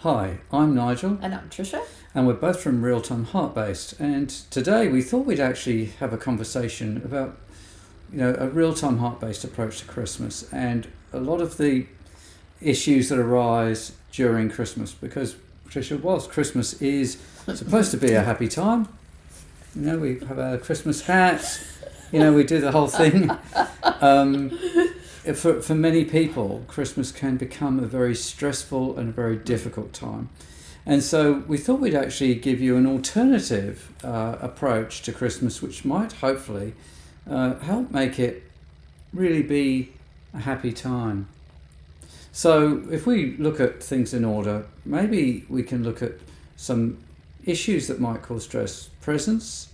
Hi, I'm Nigel, And I'm Tricia. and we're both from Real Time Heart Based. And today we thought we'd actually have a conversation about, a real time heart based approach to Christmas and a lot of the issues that arise during Christmas. Because, Tricia, whilst Christmas is supposed to be a happy time, we have our Christmas hats, we do the whole thing. For many people, Christmas can become a very stressful and a very difficult time. And so we thought we'd actually give you an alternative approach to Christmas, which might hopefully help make it really be a happy time. So if we look at things in order, maybe we can look at some issues that might cause stress. Presents,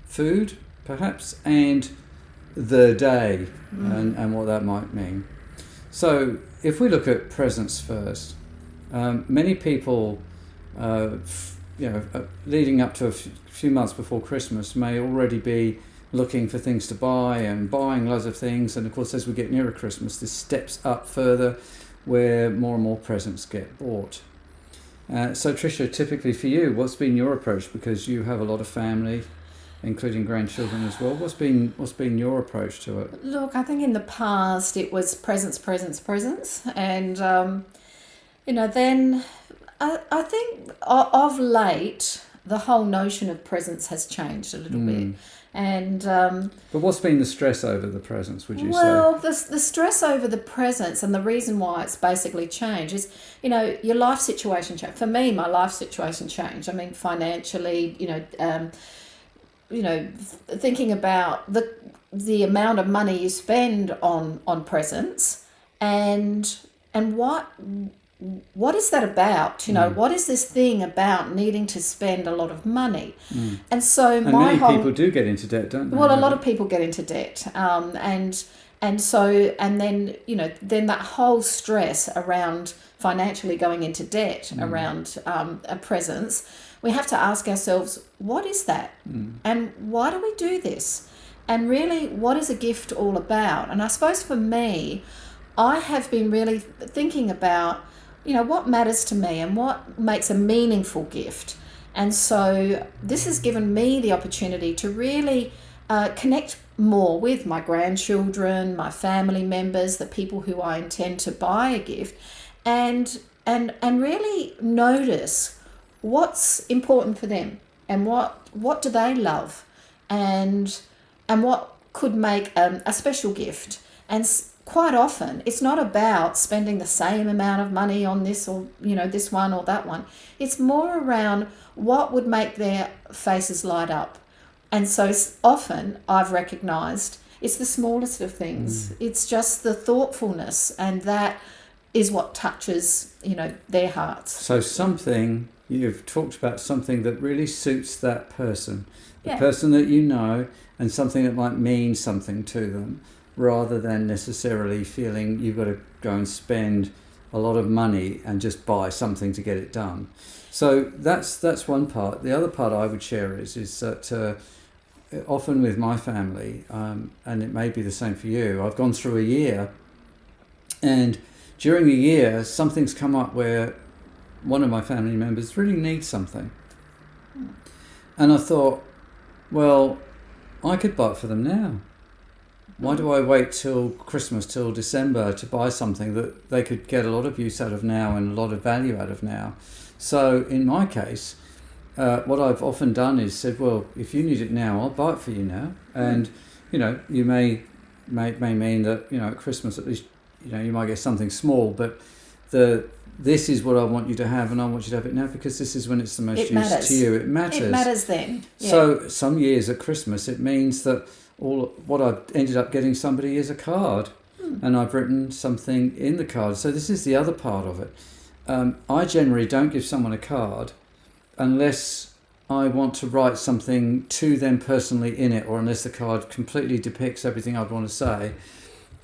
food, perhaps, and the day and what that might mean. So if we look at presents first, many people leading up to a few months before Christmas may already be looking for things to buy and buying loads of things, and of course as we get nearer Christmas this steps up further where more and more presents get bought. So Tricia, typically for you, what's been your approach, because you have a lot of family including grandchildren as well? What's been your approach to it? Look, I think in the past it was presents, and then I think of late the whole notion of presents has changed a little bit. And but what's been the stress over the presents, would you say? Well, the stress over the presents, and the reason why it's basically changed is, your life situation changed. For me, my life situation changed. I mean, financially, thinking about the amount of money you spend on presents, and what is that about? What is this thing about needing to spend a lot of money? And so many people do get into debt, don't they? Well, a lot of people get into debt, then that whole stress around financially going into debt around a presence. We have to ask ourselves, what is that? And why do we do this? And really, what is a gift all about? And I suppose for me, I have been really thinking about, what matters to me and what makes a meaningful gift. And so this has given me the opportunity to really connect more with my grandchildren, my family members, the people who I intend to buy a gift, and really notice what's important for them and what do they love, and what could make a special gift. And quite often it's not about spending the same amount of money on this or this one or that one. It's more around what would make their faces light up. And so often I've recognized it's the smallest of things. It's just the thoughtfulness, and that is what touches their hearts. So you've talked about something that really suits that person, the person that and something that might mean something to them, rather than necessarily feeling you've got to go and spend a lot of money and just buy something to get it done. So that's one part. The other part I would share is that often with my family, and it may be the same for you, I've gone through a year, and during the year something's come up where one of my family members really needs something. And I thought, well, I could buy it for them now. Why do I wait till Christmas, till December, to buy something that they could get a lot of use out of now and a lot of value out of now? So in my case, what I've often done is said, well, if you need it now, I'll buy it for you now. And, you may mean that, at Christmas at least, you might get something small, but this is what I want you to have, and I want you to have it now because this is when it's the most use to you. It matters. It matters then. Yeah. So some years at Christmas, it means that what I've ended up getting somebody is a card, and I've written something in the card. So this is the other part of it. I generally don't give someone a card unless I want to write something to them personally in it, or unless the card completely depicts everything I'd want to say.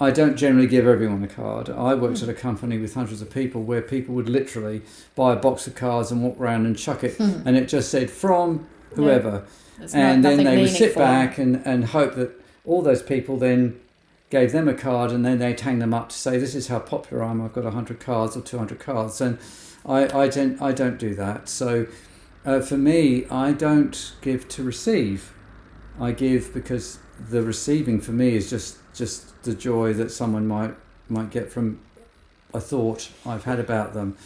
I don't generally give everyone a card. I worked at a company with hundreds of people where people would literally buy a box of cards and walk around and chuck it, and it just said from whoever. Yeah. And then they would sit back and hope that all those people then gave them a card and then they'd hang them up to say, this is how popular I am, I've got 100 cards or 200 cards. And I don't do that. So for me, I don't give to receive. I give because the receiving for me is just the joy that someone might get from a thought I've had about them.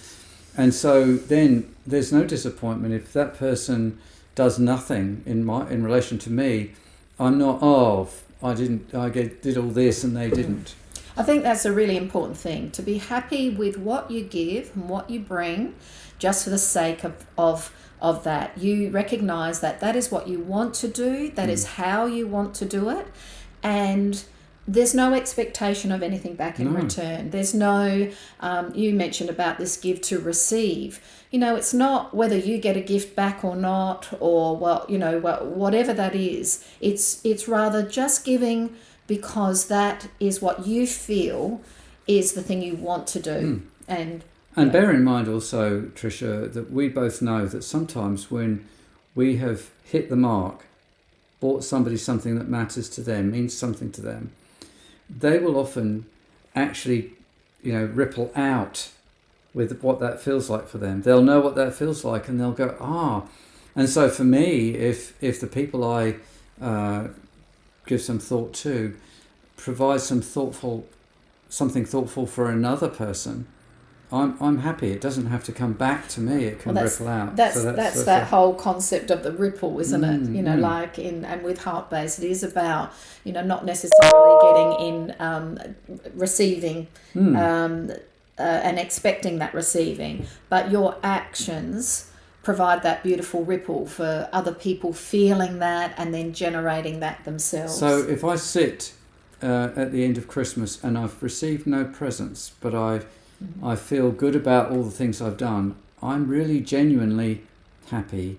And so then there's no disappointment if that person does nothing in relation to me. I'm not, I did all this and they didn't. I think that's a really important thing, to be happy with what you give and what you bring, just for the sake of that. You recognise that is what you want to do, that is how you want to do it, and there's no expectation of anything back in return. There's no, you mentioned about this give to receive. It's not whether you get a gift back or not, or whatever that is. It's rather just giving because that is what you feel is the thing you want to do. And bear in mind also, Tricia, that we both know that sometimes when we have hit the mark, bought somebody something that matters to them, means something to them, they will often actually, ripple out with what that feels like for them. They'll know what that feels like and they'll go, And so for me, if the people I give some thought to provide something thoughtful for another person, I'm happy. It doesn't have to come back to me. It can ripple out. That's that whole concept of the ripple, isn't it? Like and with heart-based, it is about not necessarily getting in receiving and expecting that receiving, but your actions provide that beautiful ripple for other people feeling that and then generating that themselves. So if I sit at the end of Christmas and I've received no presents, but I feel good about all the things I've done, I'm really genuinely happy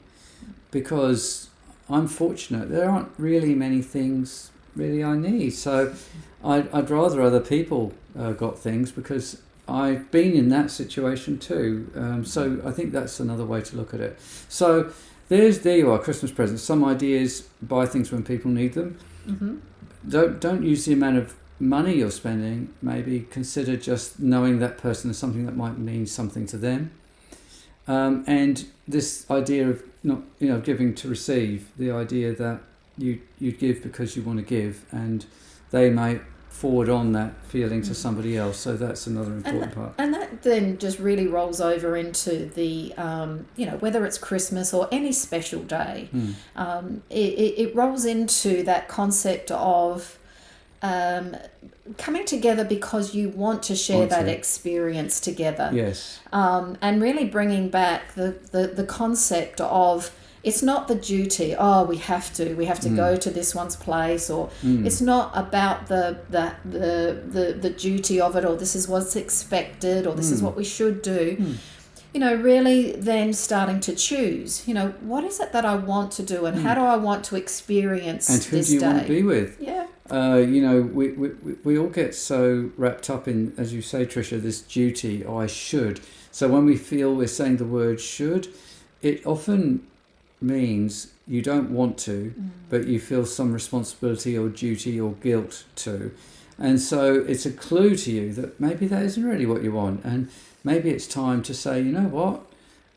because I'm fortunate. There aren't really many things really I need. So I'd rather other people got things because I've been in that situation too. So I think that's another way to look at it. So there you are, Christmas presents. Some ideas: buy things when people need them. Don't use the amount of money you're spending. Maybe consider just knowing that person as something that might mean something to them. And this idea of not giving to receive, the idea that you give because you want to give, and they may forward on that feeling to somebody else. So that's another important part. And that then just really rolls over into the whether it's Christmas or any special day, it rolls into that concept of coming together because you want to share that experience together. Yes. And really bringing back the concept of, it's not the duty, we have to go to this one's place, or it's not about the duty of it, or this is what's expected, or this is what we should do. Really then starting to choose, what is it that I want to do, and how do I want to experience this day? And who do you want to be with? Yeah. We all get so wrapped up in, as you say, Tricia, this duty, I should. So when we feel we're saying the word should, it often means you don't want to, but you feel some responsibility or duty or guilt to. And so it's a clue to you that maybe that isn't really what you want. And maybe it's time to say, you know what,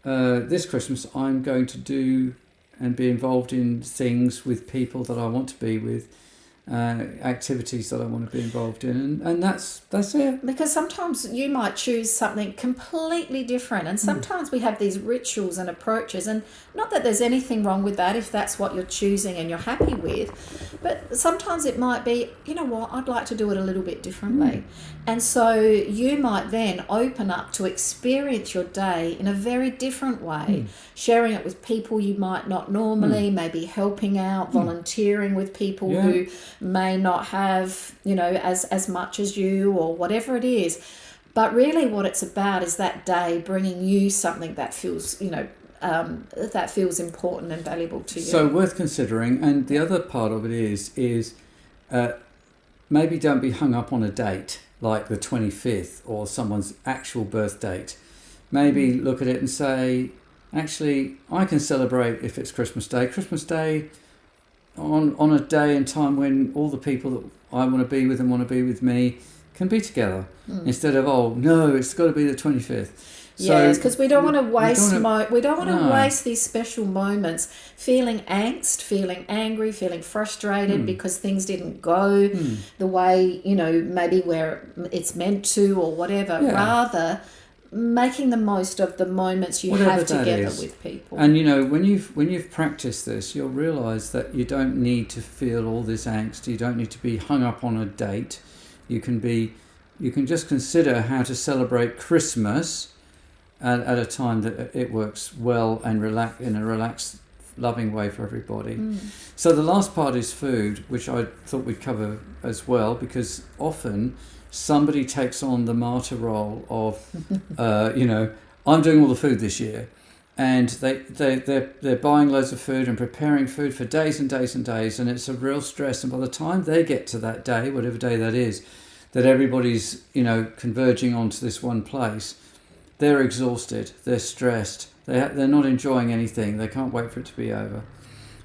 this Christmas I'm going to do and be involved in things with people that I want to be with, activities that I want to be involved in, and that's it. Because sometimes you might choose something completely different, and sometimes we have these rituals and approaches, and not that there's anything wrong with that if that's what you're choosing and you're happy with, but sometimes it might be, I'd like to do it a little bit differently. And so you might then open up to experience your day in a very different way, sharing it with people you might not normally, maybe helping out, volunteering with people who may not have, as much as you, or whatever it is. But really what it's about is that day bringing you something that feels, that feels important and valuable to you. So worth considering. And the other part of it is maybe don't be hung up on a date like the 25th or someone's actual birth date. Maybe look at it and say, actually, I can celebrate if it's Christmas Day. Christmas Day, on a day and time when all the people that I want to be with and want to be with me can be together, instead of, oh no, it's got to be the 25th. Yes, because we don't want to waste. We don't want to No. waste these special moments, feeling angst, feeling angry, feeling frustrated because things didn't go the way maybe where it's meant to or whatever. Yeah. Rather, making the most of the moments you Whatever have that together is. with people. And when you've practiced this, you'll realise that you don't need to feel all this angst. You don't need to be hung up on a date. You can just consider how to celebrate Christmas at a time that it works well and in a relaxed, loving way for everybody. So the last part is food, which I thought we'd cover as well, because often somebody takes on the martyr role of, I'm doing all the food this year, and they're buying loads of food and preparing food for days and days and days, and it's a real stress. And by the time they get to that day, whatever day that is, that everybody's converging onto this one place, they're exhausted, they're stressed, they're not enjoying anything, they can't wait for it to be over.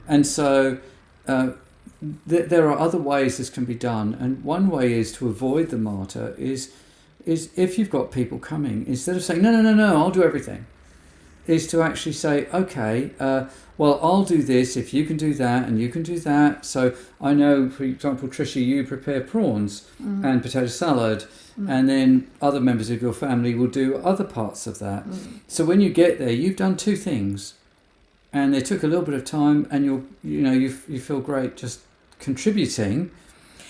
And so there are other ways this can be done, and one way is to avoid the martyr is if you've got people coming, instead of saying, no, I'll do everything, is to actually say, okay, well, I'll do this if you can do that and you can do that. So I know, for example, Tricia, you prepare prawns and potato salad, and then other members of your family will do other parts of that. So when you get there, you've done two things, and they took a little bit of time, and you feel great just contributing.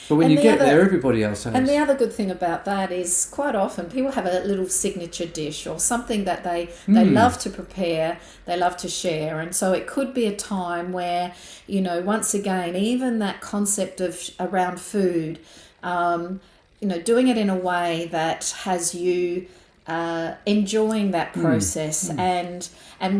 But when you get there, everybody else has. And the other good thing about that is quite often people have a little signature dish or something that they love to prepare, they love to share. And so it could be a time where, once again, even that concept of around food, doing it in a way that has you enjoying that process and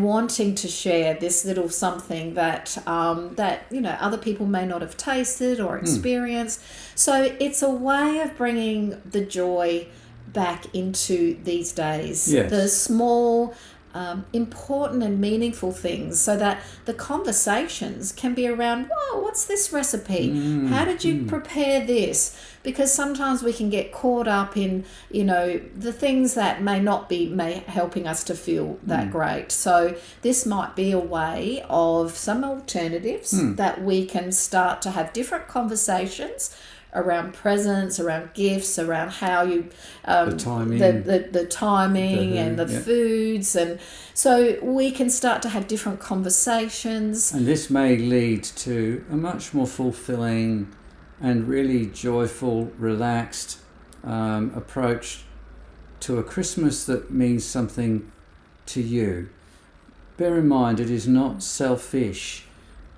wanting to share this little something that other people may not have tasted or experienced. So it's a way of bringing the joy back into these days. Yes. The small important and meaningful things, so that the conversations can be around, whoa, what's this recipe? How did you prepare this? Because sometimes we can get caught up in, the things that may not be helping us to feel that great. So this might be a way of some alternatives that we can start to have different conversations around presents, around gifts, around how you the timing, the timing and the foods, and so we can start to have different conversations. And this may lead to a much more fulfilling and really joyful, relaxed approach to a Christmas that means something to you. Bear in mind, it is not selfish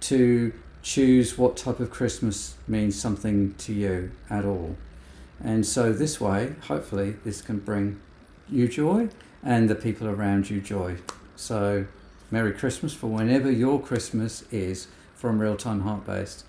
to choose what type of Christmas means something to you at all. And so this way, hopefully, this can bring you joy and the people around you joy. So Merry Christmas for whenever your Christmas is from Real Time Heart Based.